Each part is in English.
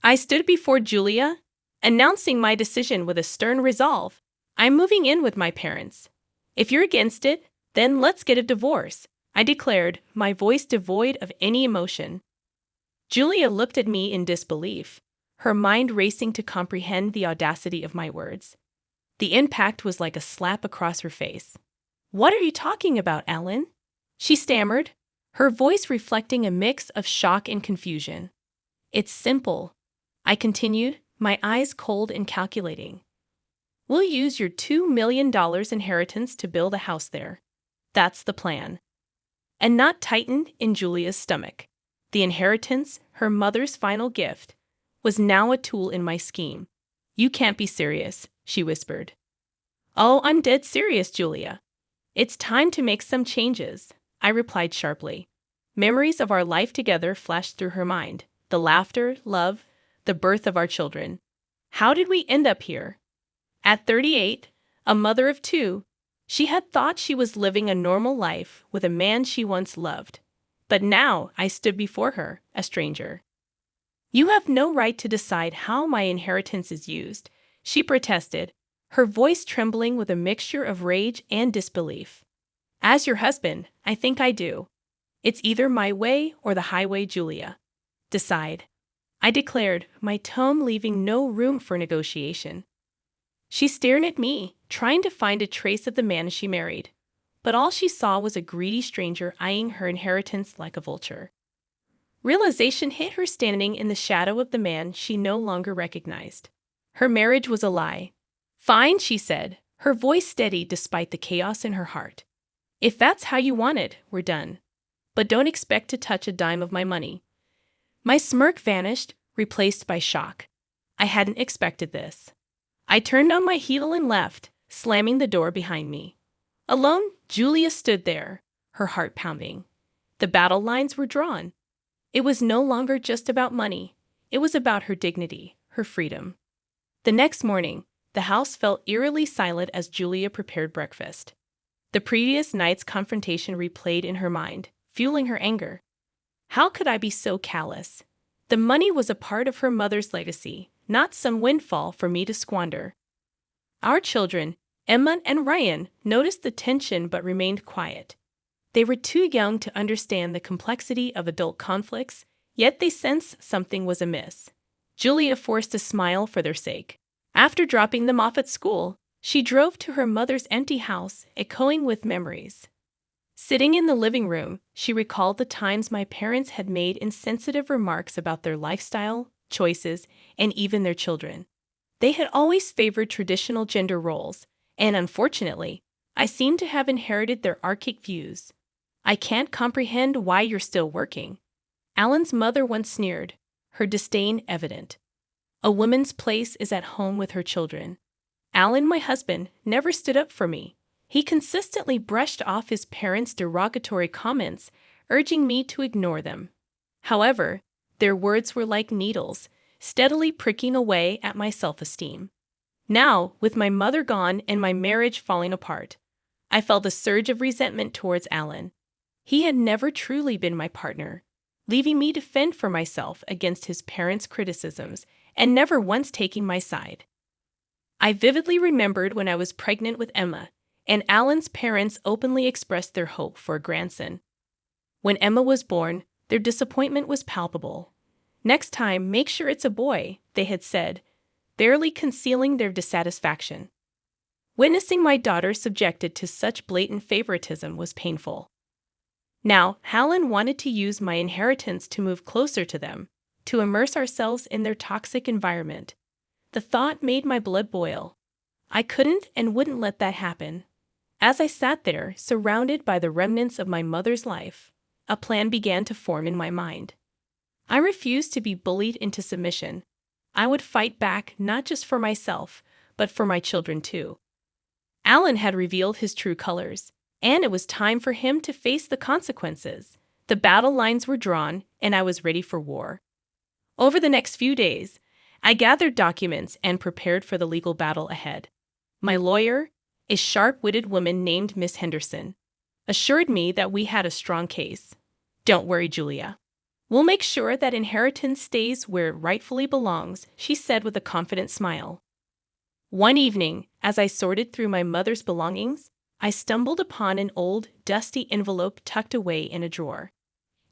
I stood before Julia, announcing my decision with a stern resolve. I'm moving in with my parents. If you're against it, then let's get a divorce, I declared, my voice devoid of any emotion. Julia looked at me in disbelief, her mind racing to comprehend the audacity of my words. The impact was like a slap across her face. What are you talking about, Alan? She stammered, her voice reflecting a mix of shock and confusion. It's simple, I continued, my eyes cold and calculating. We'll use your $2 million inheritance to build a house there. That's the plan. A knot tightened in Julia's stomach. The inheritance, her mother's final gift, was now a tool in my scheme. You can't be serious, she whispered. Oh, I'm dead serious, Julia. It's time to make some changes, I replied sharply. Memories of our life together flashed through her mind. The laughter, love, the birth of our children. How did we end up here? At 38, a mother of two, she had thought she was living a normal life with a man she once loved. But now I stood before her, a stranger. You have no right to decide how my inheritance is used, she protested, her voice trembling with a mixture of rage and disbelief. As your husband, I think I do. It's either my way or the highway, Julia. Decide, I declared, my tone leaving no room for negotiation. She stared at me, trying to find a trace of the man she married, but all she saw was a greedy stranger eyeing her inheritance like a vulture. Realization hit her standing in the shadow of the man she no longer recognized. Her marriage was a lie. Fine, she said, her voice steady despite the chaos in her heart. If that's how you want it, we're done. But don't expect to touch a dime of my money. My smirk vanished, replaced by shock. I hadn't expected this. I turned on my heel and left, slamming the door behind me. Alone, Julia stood there, her heart pounding. The battle lines were drawn. It was no longer just about money. It was about her dignity, her freedom. The next morning, the house felt eerily silent as Julia prepared breakfast. The previous night's confrontation replayed in her mind, fueling her anger. How could I be so callous? The money was a part of her mother's legacy, not some windfall for me to squander. Our children, Emma and Ryan, noticed the tension but remained quiet. They were too young to understand the complexity of adult conflicts, yet they sensed something was amiss. Julia forced a smile for their sake. After dropping them off at school, she drove to her mother's empty house, echoing with memories. Sitting in the living room, she recalled the times my parents had made insensitive remarks about their lifestyle, choices, and even their children. They had always favored traditional gender roles, and unfortunately, I seemed to have inherited their archaic views. I can't comprehend why you're still working. Alan's mother once sneered, her disdain evident. A woman's place is at home with her children. Alan, my husband, never stood up for me. He consistently brushed off his parents' derogatory comments, urging me to ignore them. However, their words were like needles, steadily pricking away at my self-esteem. Now, with my mother gone and my marriage falling apart, I felt a surge of resentment towards Alan. He had never truly been my partner, leaving me to fend for myself against his parents' criticisms and never once taking my side. I vividly remembered when I was pregnant with Emma, and Alan's parents openly expressed their hope for a grandson. When Emma was born, their disappointment was palpable. Next time, make sure it's a boy, they had said, barely concealing their dissatisfaction. Witnessing my daughter subjected to such blatant favoritism was painful. Now, Alan wanted to use my inheritance to move closer to them, to immerse ourselves in their toxic environment. The thought made my blood boil. I couldn't and wouldn't let that happen. As I sat there, surrounded by the remnants of my mother's life, a plan began to form in my mind. I refused to be bullied into submission. I would fight back not just for myself, but for my children too. Alan had revealed his true colors, and it was time for him to face the consequences. The battle lines were drawn, and I was ready for war. Over the next few days, I gathered documents and prepared for the legal battle ahead. My lawyer, a sharp-witted woman named Miss Henderson, assured me that we had a strong case. Don't worry, Julia. We'll make sure that inheritance stays where it rightfully belongs, she said with a confident smile. One evening, as I sorted through my mother's belongings, I stumbled upon an old, dusty envelope tucked away in a drawer.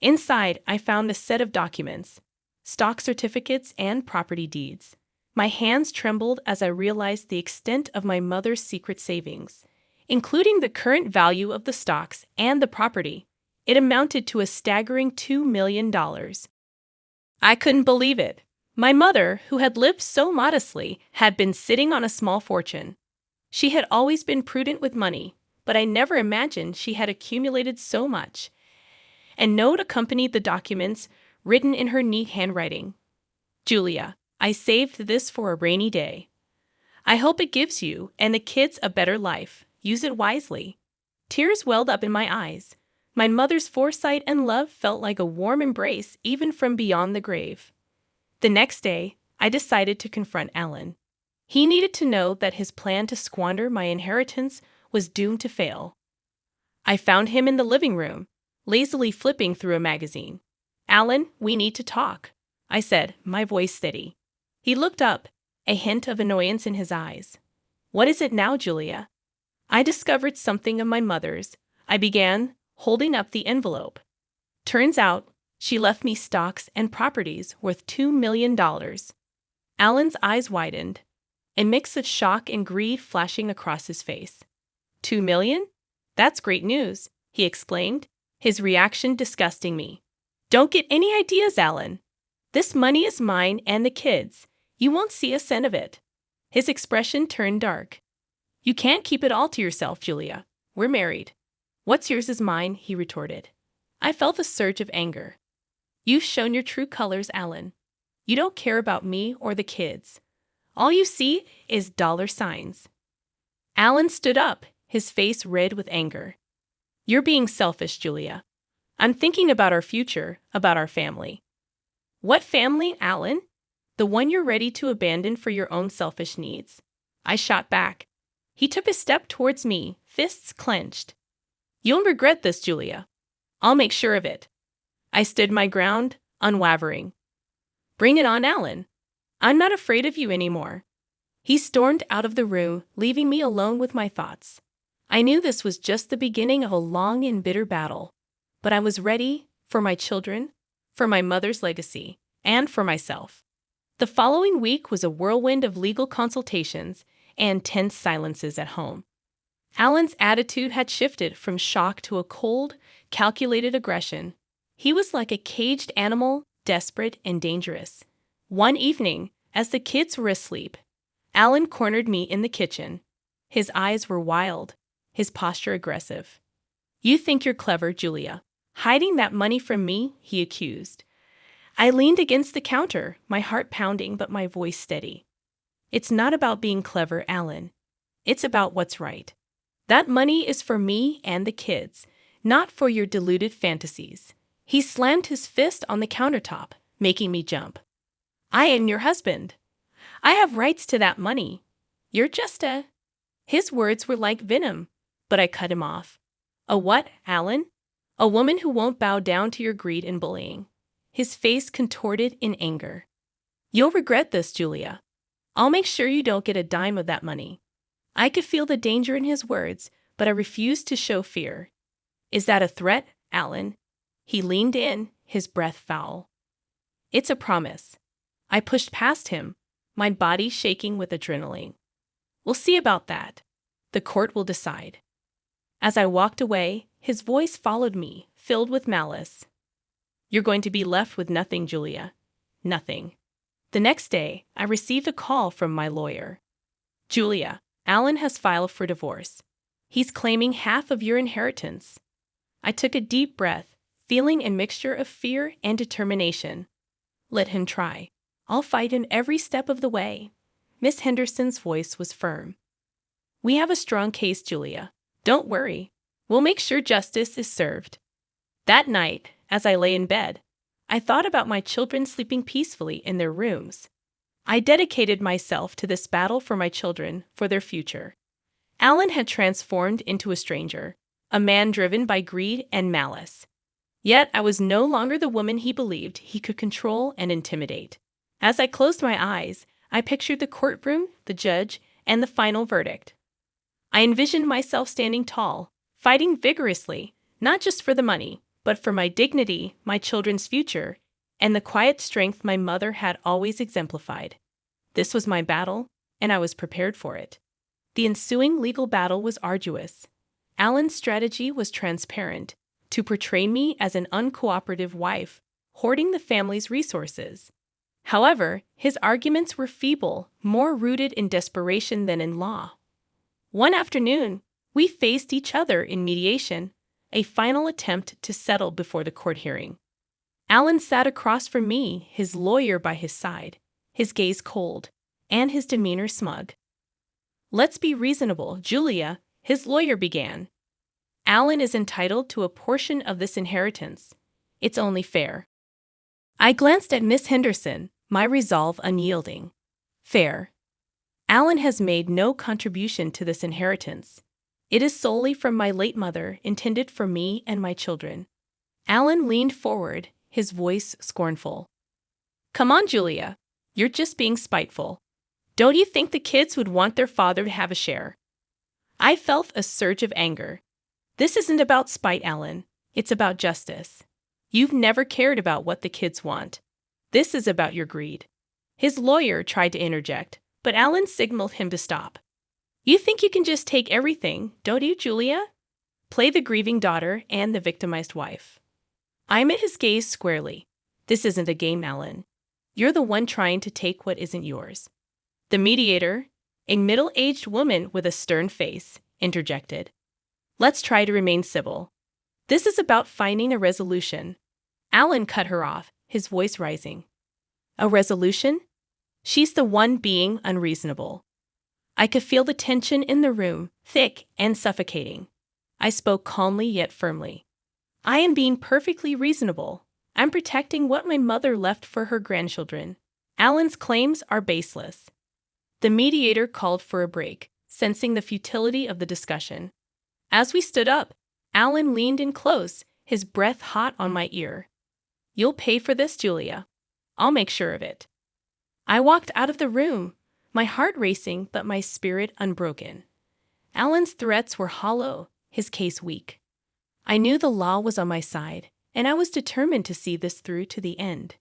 Inside, I found a set of documents, stock certificates, and property deeds. My hands trembled as I realized the extent of my mother's secret savings, including the current value of the stocks and the property. It amounted to a staggering $2 million. I couldn't believe it. My mother, who had lived so modestly, had been sitting on a small fortune. She had always been prudent with money, but I never imagined she had accumulated so much. A note accompanied the documents, written in her neat handwriting. Julia, I saved this for a rainy day. I hope it gives you and the kids a better life. Use it wisely. Tears welled up in my eyes. My mother's foresight and love felt like a warm embrace even from beyond the grave. The next day, I decided to confront Alan. He needed to know that his plan to squander my inheritance was doomed to fail. I found him in the living room, lazily flipping through a magazine. Alan, we need to talk, I said, my voice steady. He looked up, a hint of annoyance in his eyes. What is it now, Julia? I discovered something of my mother's. I began, holding up the envelope. Turns out, she left me stocks and properties worth $2 million. Alan's eyes widened, a mix of shock and greed flashing across his face. $2 million? That's great news, he exclaimed, his reaction disgusting me. Don't get any ideas, Alan. This money is mine and the kids. You won't see a cent of it. His expression turned dark. You can't keep it all to yourself, Julia. We're married. What's yours is mine, he retorted. I felt a surge of anger. You've shown your true colors, Alan. You don't care about me or the kids. All you see is dollar signs. Alan stood up, his face red with anger. You're being selfish, Julia. I'm thinking about our future, about our family. What family, Alan? The one you're ready to abandon for your own selfish needs. I shot back. He took a step towards me, fists clenched. You'll regret this, Julia. I'll make sure of it. I stood my ground, unwavering. Bring it on, Alan. I'm not afraid of you anymore. He stormed out of the room, leaving me alone with my thoughts. I knew this was just the beginning of a long and bitter battle, but I was ready for my children, for my mother's legacy, and for myself. The following week was a whirlwind of legal consultations and tense silences at home. Alan's attitude had shifted from shock to a cold, calculated aggression. He was like a caged animal, desperate and dangerous. One evening, as the kids were asleep, Alan cornered me in the kitchen. His eyes were wild, his posture aggressive. You think you're clever, Julia. Hiding that money from me, he accused. I leaned against the counter, my heart pounding but my voice steady. It's not about being clever, Alan. It's about what's right. That money is for me and the kids, not for your deluded fantasies. He slammed his fist on the countertop, making me jump. I am your husband. I have rights to that money. You're just a... His words were like venom, but I cut him off. A what, Alan? A woman who won't bow down to your greed and bullying. His face contorted in anger. You'll regret this, Julia. I'll make sure you don't get a dime of that money. I could feel the danger in his words, but I refused to show fear. Is that a threat, Alan? He leaned in, his breath foul. It's a promise. I pushed past him, my body shaking with adrenaline. We'll see about that. The court will decide. As I walked away, his voice followed me, filled with malice. You're going to be left with nothing, Julia. Nothing. The next day, I received a call from my lawyer. Julia, Alan has filed for divorce. He's claiming half of your inheritance. I took a deep breath, feeling a mixture of fear and determination. Let him try. I'll fight him every step of the way. Miss Henderson's voice was firm. We have a strong case, Julia. Don't worry. We'll make sure justice is served. That night, as I lay in bed, I thought about my children sleeping peacefully in their rooms. I dedicated myself to this battle for my children, for their future. Alan had transformed into a stranger, a man driven by greed and malice. Yet I was no longer the woman he believed he could control and intimidate. As I closed my eyes, I pictured the courtroom, the judge, and the final verdict. I envisioned myself standing tall, fighting vigorously, not just for the money, but for my dignity, my children's future, and the quiet strength my mother had always exemplified. This was my battle, and I was prepared for it. The ensuing legal battle was arduous. Alan's strategy was transparent, to portray me as an uncooperative wife, hoarding the family's resources. However, his arguments were feeble, more rooted in desperation than in law. One afternoon, we faced each other in mediation, a final attempt to settle before the court hearing. Alan sat across from me, his lawyer by his side, his gaze cold, and his demeanor smug. "Let's be reasonable, Julia," his lawyer began. "Alan is entitled to a portion of this inheritance. It's only fair." I glanced at Miss Henderson, my resolve unyielding. Fair. Alan has made no contribution to this inheritance. It is solely from my late mother, intended for me and my children. Alan leaned forward, his voice scornful. "Come on, Julia. You're just being spiteful. Don't you think the kids would want their father to have a share?" I felt a surge of anger. "This isn't about spite, Alan. It's about justice. You've never cared about what the kids want. This is about your greed." His lawyer tried to interject, but Alan signaled him to stop. "You think you can just take everything, don't you, Julia? Play the grieving daughter and the victimized wife." I met his gaze squarely. "This isn't a game, Alan. You're the one trying to take what isn't yours." The mediator, a middle-aged woman with a stern face, interjected. "Let's try to remain civil. This is about finding a resolution." Alan cut her off, his voice rising. "A resolution? She's the one being unreasonable." I could feel the tension in the room, thick and suffocating. I spoke calmly yet firmly. "I am being perfectly reasonable. I'm protecting what my mother left for her grandchildren. Alan's claims are baseless." The mediator called for a break, sensing the futility of the discussion. As we stood up, Alan leaned in close, his breath hot on my ear. "You'll pay for this, Julia. I'll make sure of it." I walked out of the room, my heart racing but my spirit unbroken. Alan's threats were hollow, his case weak. I knew the law was on my side, and I was determined to see this through to the end.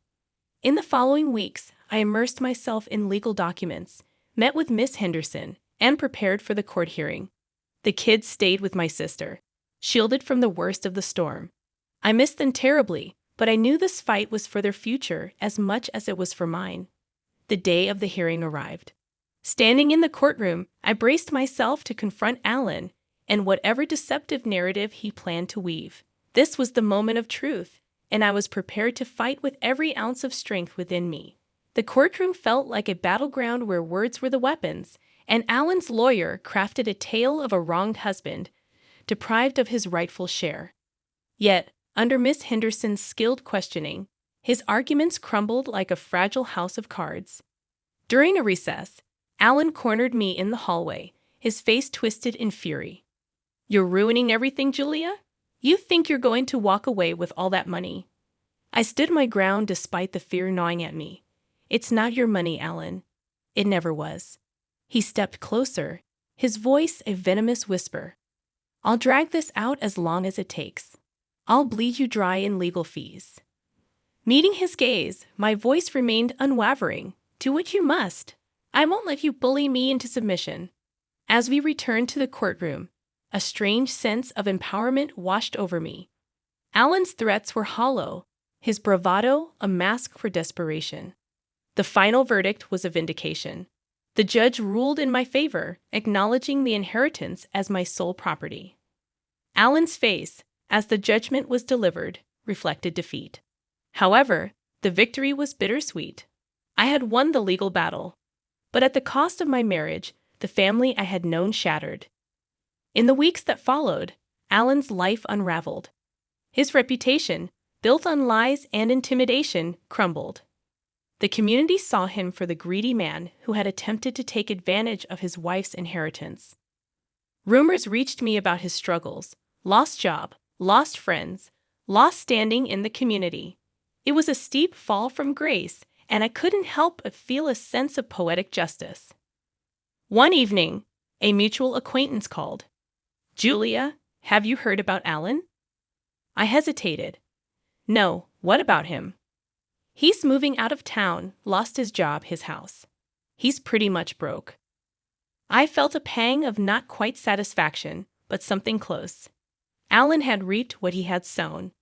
In the following weeks, I immersed myself in legal documents, met with Miss Henderson, and prepared for the court hearing. The kids stayed with my sister, shielded from the worst of the storm. I missed them terribly, but I knew this fight was for their future as much as it was for mine. The day of the hearing arrived. Standing in the courtroom, I braced myself to confront Alan and whatever deceptive narrative he planned to weave. This was the moment of truth, and I was prepared to fight with every ounce of strength within me. The courtroom felt like a battleground where words were the weapons, and Alan's lawyer crafted a tale of a wronged husband, deprived of his rightful share. Yet, under Miss Henderson's skilled questioning, his arguments crumbled like a fragile house of cards. During a recess, Alan cornered me in the hallway, his face twisted in fury. "You're ruining everything, Julia? You think you're going to walk away with all that money?" I stood my ground despite the fear gnawing at me. "It's not your money, Alan. It never was." He stepped closer, his voice a venomous whisper. "I'll drag this out as long as it takes. I'll bleed you dry in legal fees." Meeting his gaze, my voice remained unwavering. "Do what you must. I won't let you bully me into submission." As we returned to the courtroom, a strange sense of empowerment washed over me. Alan's threats were hollow, his bravado a mask for desperation. The final verdict was a vindication. The judge ruled in my favor, acknowledging the inheritance as my sole property. Alan's face, as the judgment was delivered, reflected defeat. However, the victory was bittersweet. I had won the legal battle, but at the cost of my marriage, the family I had known shattered. In the weeks that followed, Alan's life unraveled. His reputation, built on lies and intimidation, crumbled. The community saw him for the greedy man who had attempted to take advantage of his wife's inheritance. Rumors reached me about his struggles: lost job, lost friends, lost standing in the community. It was a steep fall from grace, and I couldn't help but feel a sense of poetic justice. One evening, a mutual acquaintance called. "Julia, have you heard about Alan?" I hesitated. "No, what about him?" "He's moving out of town, lost his job, his house. He's pretty much broke." I felt a pang of not quite satisfaction, but something close. Alan had reaped what he had sown.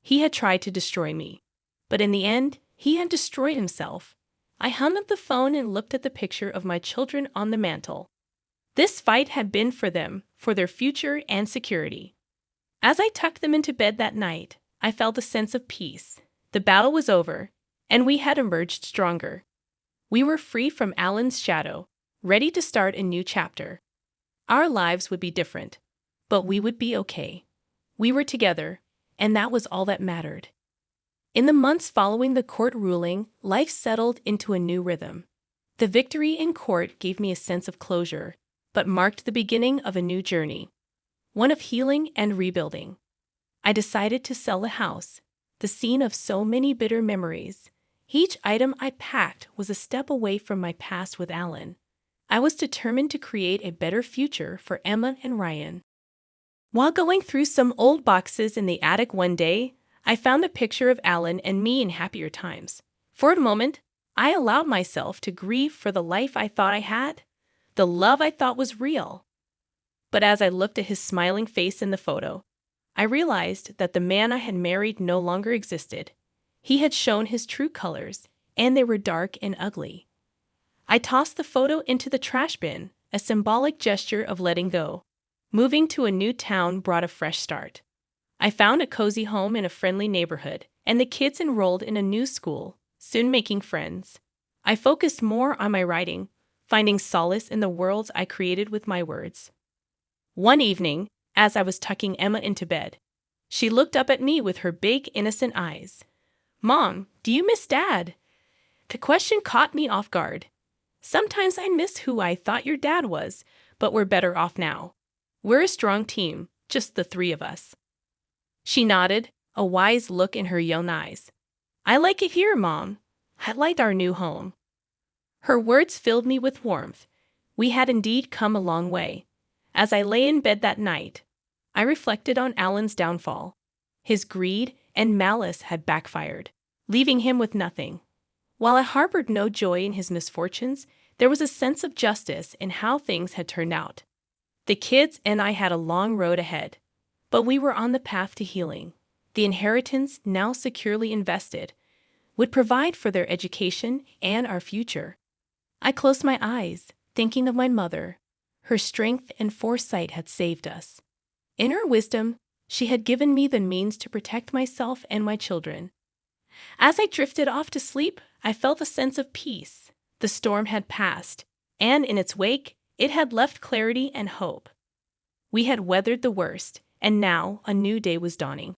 He had tried to destroy me. But in the end, he had destroyed himself. I hung up the phone and looked at the picture of my children on the mantel. This fight had been for them, for their future and security. As I tucked them into bed that night, I felt a sense of peace. The battle was over, and we had emerged stronger. We were free from Alan's shadow, ready to start a new chapter. Our lives would be different, but we would be okay. We were together, and that was all that mattered. In the months following the court ruling, life settled into a new rhythm. The victory in court gave me a sense of closure, but marked the beginning of a new journey, one of healing and rebuilding. I decided to sell the house, the scene of so many bitter memories. Each item I packed was a step away from my past with Alan. I was determined to create a better future for Emma and Ryan. While going through some old boxes in the attic one day, I found a picture of Alan and me in happier times. For a moment, I allowed myself to grieve for the life I thought I had, the love I thought was real. But as I looked at his smiling face in the photo, I realized that the man I had married no longer existed. He had shown his true colors, and they were dark and ugly. I tossed the photo into the trash bin, a symbolic gesture of letting go. Moving to a new town brought a fresh start. I found a cozy home in a friendly neighborhood, and the kids enrolled in a new school, soon making friends. I focused more on my writing, finding solace in the worlds I created with my words. One evening, as I was tucking Emma into bed, she looked up at me with her big, innocent eyes. "Mom, do you miss Dad?" The question caught me off guard. "Sometimes I miss who I thought your dad was, but we're better off now. We're a strong team, just the three of us." She nodded, a wise look in her young eyes. "I like it here, Mom. I like our new home." Her words filled me with warmth. We had indeed come a long way. As I lay in bed that night, I reflected on Alan's downfall. His greed and malice had backfired, leaving him with nothing. While I harbored no joy in his misfortunes, there was a sense of justice in how things had turned out. The kids and I had a long road ahead, but we were on the path to healing. The inheritance, now securely invested, would provide for their education and our future. I closed my eyes, thinking of my mother. Her strength and foresight had saved us. In her wisdom, she had given me the means to protect myself and my children. As I drifted off to sleep, I felt a sense of peace. The storm had passed, and in its wake, it had left clarity and hope. We had weathered the worst, and now a new day was dawning.